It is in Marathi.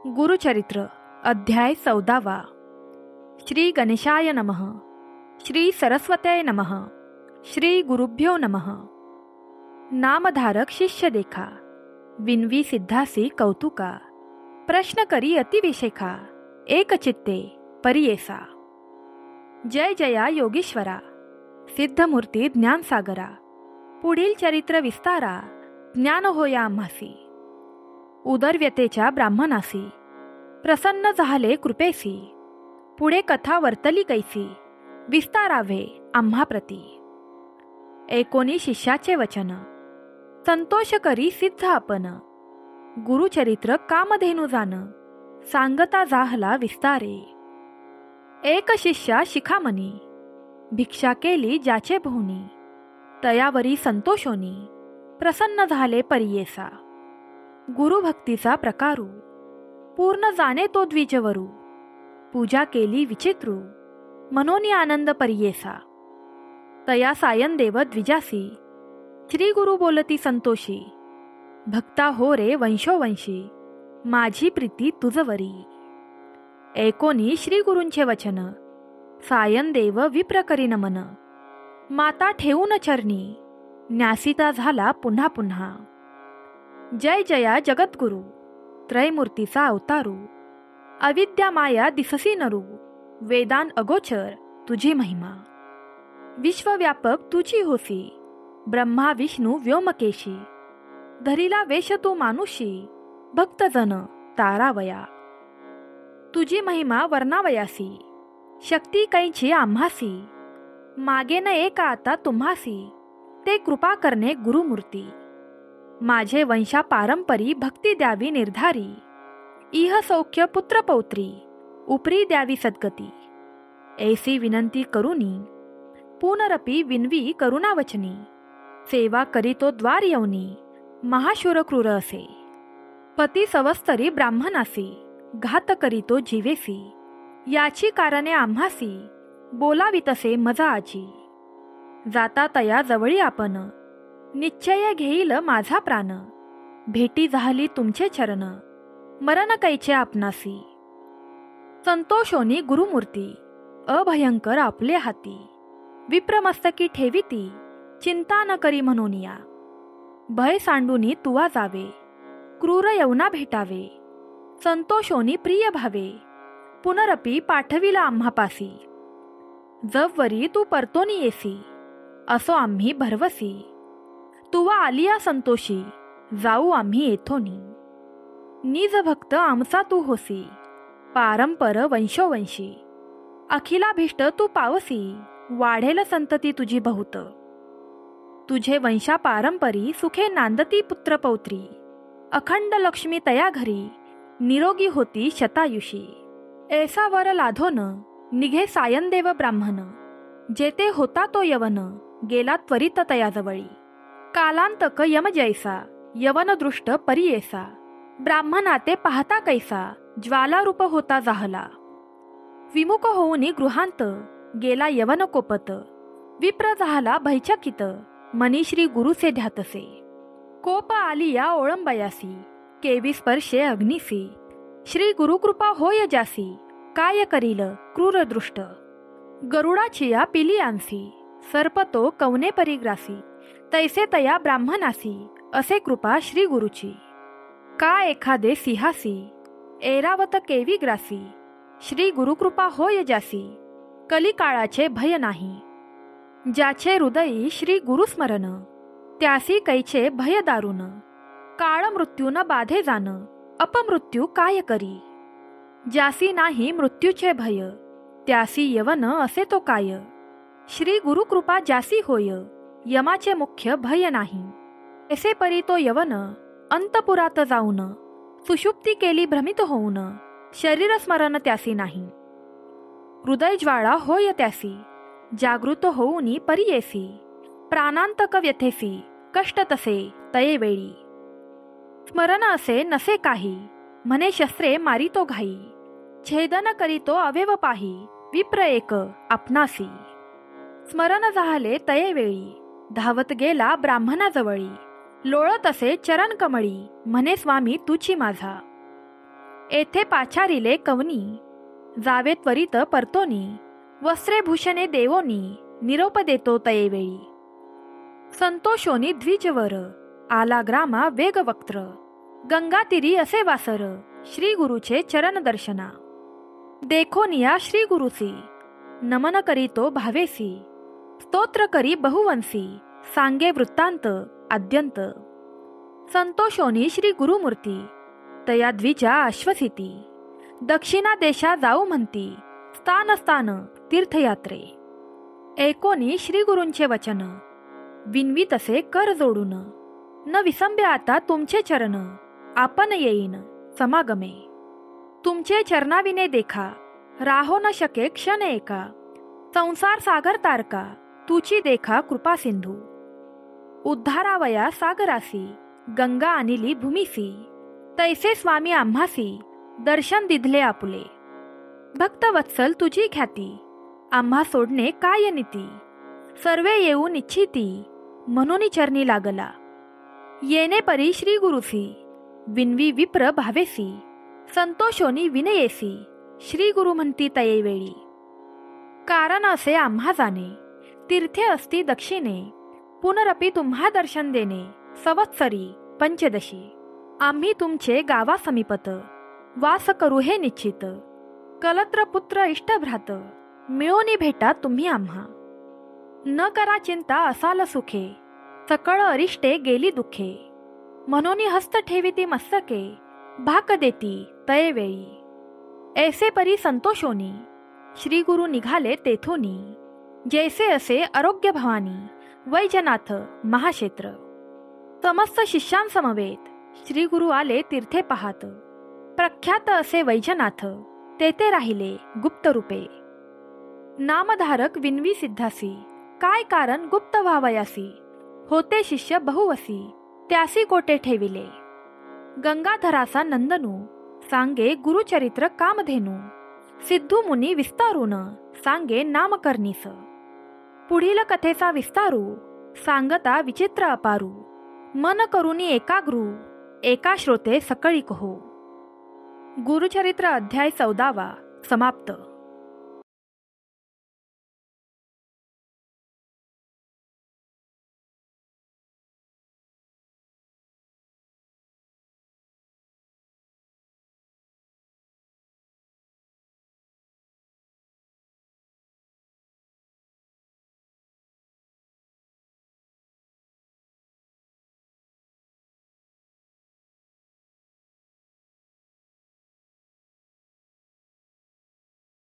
गुरुचरित्र अध्याय 14. श्री गणेशाय नमः. श्री सरस्वत्यै नमः. श्री गुरुभ्यो नमः. नामधारक शिष्य देखा, विनवी सिद्धासी कौतुका. प्रश्न करी अतिविशेखा, एक चित्ते परियेसा. जय जया योगीश्वरा, सिद्धमूर्ती ज्ञानसागरा. पुढील चरित्र विस्तारा, ज्ञान होया आम्हासी. उदरव्यतेच्या ब्राह्मणासी, प्रसन्न झाले कृपेसी. पुढे कथा वर्तली कैसी, विस्तारावे आम्हा प्रती. एकोणी शिष्याचे वचन, संतोष करी सिद्ध आपण. गुरुचरित्र कामधेनु जान, सांगता जाहला विस्तारे. एक शिष्या शिखामणी, भिक्षा केली ज्याचे भोवनी. तयावरी संतोषोनी, प्रसन्न झाले परियेसा. गुरुभक्तीचा प्रकारू, पूर्ण जाणे तो द्विजवरू. पूजा केली विचित्रू, मनोनी आनंद परियेसा. तया सायन देव द्विजासी, श्री गुरु बोलती संतोषी. भक्ता हो रे वंशोवंशी, माझी प्रीती तुझवरी. एकोणी श्री गुरूंचे वचन, सायन देव विप्र करी नमन. माता ठेवून चरणी, न्यासिता झाला पुन्हा पुन्हा. जय जया जगद्गुरु, त्रयमूर्तीचा अवतारू. अविद्या माया दिससी नरू, वेदान अगोचर तुझी महिमा. विश्वव्यापक तुझी होसी, ब्रह्मा विष्णू व्योमकेशी. धरिला वेश तू मानुषी, भक्तजन तारावया. तुझी महिमा वर्णावयासी, शक्ती कैची आम्हासी. मागे न एका आता तुम्हासी, ते कृपा करणे गुरुमूर्ती. माझे वंशा पारंपरी भक्ती द्यावी निर्धारी. इह सौख्य पुत्र पौत्री, उपरी द्यावी सद्गती. ऐसी विनंती करुनी, पुनरपी विनवी करुणावचनी. सेवा करीतो द्वार येऊनी, महाशूर क्रूर असे. पती सवस्तरी ब्राह्मणासी, घात करीतो जीवेसी. याची कारणे आम्हासी, बोलावी तसे मजा आजी. जाता तया जवळी आपण, निश्चय घेईल माझा प्राण. भेटी झाली तुमचे चरण, मरण कैचे आपणासी. संतोषोनी गुरुमूर्ती, अभयंकर आपले हाती. विप्रमस्तकी ठेविती, चिंता न करी म्हणूनिया. भय सांडूनी तुवा जावे, क्रूर यवना भेटावे. संतोषोनी प्रिय भावे, पुनरपी पाठविला आम्हापासी. जववरी तू परतोनी येसी, असो आम्ही भरवसी. तुवा आलिया संतोषी, जाऊ आम्ही येथोनी. निज भक्त आमचा तू होसी, पारंपर वंशोवंशी. अखिलाभीष्ट तू पावसी, वाढेल संतती तुझी बहुत. तुझे वंशा पारंपरी, सुखे नांदती पुत्र पौत्री. अखंड लक्ष्मी तया घरी, निरोगी होती शतायुषी. ऐसा वर लाधोन, निघे सायनदेव ब्राह्मण. जेते होता तो यवन, गेला त्वरित तयाजवळी. कालांतक यम जैसा, यवन दृष्ट परियेसा. ब्राह्मणाते पाहता कैसा, ज्वालारूप होता जाहला. विमुख होऊनी गृहांत, गेला यवन कोपत. विप्र झाला भयचकित, मनी श्री गुरुसे ध्यातसे. कोप आलिया ओळंबयासी, केवी स्पर्शे अग्निसी. श्री गुरुकृपा होय जासी, काय करील क्रूर दृष्ट. गरुडाची या पिली आंसी, सर्पतो कवने परिग्रासी. तैसे तया ब्राह्मणासी, असे कृपा श्री गुरुची. का एखादे सिंहासी, ऐरावत केवी ग्रासी. श्री गुरुकृपा होय जासी, कलिकाळाचे भय नाही. ज्याचे हृदयी श्री गुरुस्मरण, त्यासी कैचे भय दारुण. काळ मृत्यून बाधे जाण, अपमृत्यू काय करी. ज्यासी नाही मृत्यूचे भय, त्यासी यवन असे तो काय. श्री गुरुकृपा ज्यासी होय, यमाचे मुख्य भय नाही. ऐसे परी तो यवन, अंतपुरात जाऊन. सुषुप्ती केली भ्रमित होऊन, शरीर स्मरण त्यासी नाही. हृदय ज्वाळा होय त्यासी, जागृत होऊनी परियेसी. प्राणांतक व्यथेसी, कष्ट तसे तये वेळी. स्मरण असे नसे काही, म्हणे शस्त्रे मारितो घाई. छेदन करीतो अवेव पाही, विप्र एक आपणासी. स्मरण झाले तये वेळी, धावत गेला ब्राह्मणाजवळी. लोळत असे चरण कमळी, म्हणे स्वामी तुची माझा. येथे पाचारिले कवनी, जावे त्वरित परतोनी, वस्त्रे भूषणे देवोनी, निरोप देतो तयेवेळी. संतोषोनी द्विजवर, आला ग्रामा वेगवक्त्र, गंगातीरी असे वासर, श्री गुरुचे चरण दर्शना. देखोनिया श्री गुरुसी, नमन करीतो भावेसी, स्तोत्र करी बहुवंशी, सांगे वृत्तांत आद्यंत. संतोषोनी श्री गुरुमूर्ती, तया द्विजा अश्वसिती, दक्षिणा देशा जाऊ म्हणती, स्थान स्थान तीर्थयात्रे. ऐकोनी श्री गुरूंचे वचन, विनवी तसे कर जोडून, न विसंबे आता तुमचे चरण, आपण येईन समागमे. तुमचे चरणाविने देखा, राहो न शके क्षण एका, संसार सागर तारका, तुची देखा कृपा सिंधू. उद्धारावया सागरासी, गंगा आणिली भूमीसी, तैसे स्वामी आम्हासी, दर्शन दिधले आपुले. भक्तवत्सल तुझी ख्याती, आम्हा सोडणे काय नीती, सर्वे येऊन इच्छिती, म्हणून चरणी लागला. येणे परी श्री गुरुसी, विनवी विप्र भावेसी, संतोषोनी विनयेसी, श्री गुरु म्हणती तयेवेळी. कारण असे आम्हा जाणे, तीर्थे असती दक्षिणे, पुनरपी तुम्हा दर्शन देणे, संवत्सरी पंचदशी. आम्ही तुमचे गावा समीपत, वास करू हे निश्चित, कलत्र पुत्र इष्टभ्रात, मिळोनी भेटा तुम्ही आम्हा. न करा चिंता असाल सुखे, सकळ अरिष्टे गेली दुःखे, म्हणून हस्त ठेविती मस्तके, भाक देती तयेवेळी. ऐसे परी संतोषोनी, श्री गुरु निघाले तेथोनी, जैसे असे आरोग्य भवानी, वैजनाथ महाक्षेत्र. समस्त शिष्यांसमवेत श्री गुरु आले तीर्थे पाहात, प्रख्यात असे वैजनाथ, तेथे राहिले गुप्त रूपे. नामधारक विनवी सिद्धासी, काय कारण गुप्त व्हावयासी, होते शिष्य बहुवसी, त्यासी कोटे ठेविले. गंगाधरासा नंदनू, सांगे गुरुचरित्र कामधेनू, सिद्धू मुनी विस्तारून, सांगे नामकर्णीस. पुढील कथेचा विस्तारू, सांगता विचित्र अपारू, मन करुनी एकाग्रू, एका श्रोते सकळी कहो. गुरुचरित्र अध्याय 14 समाप्त.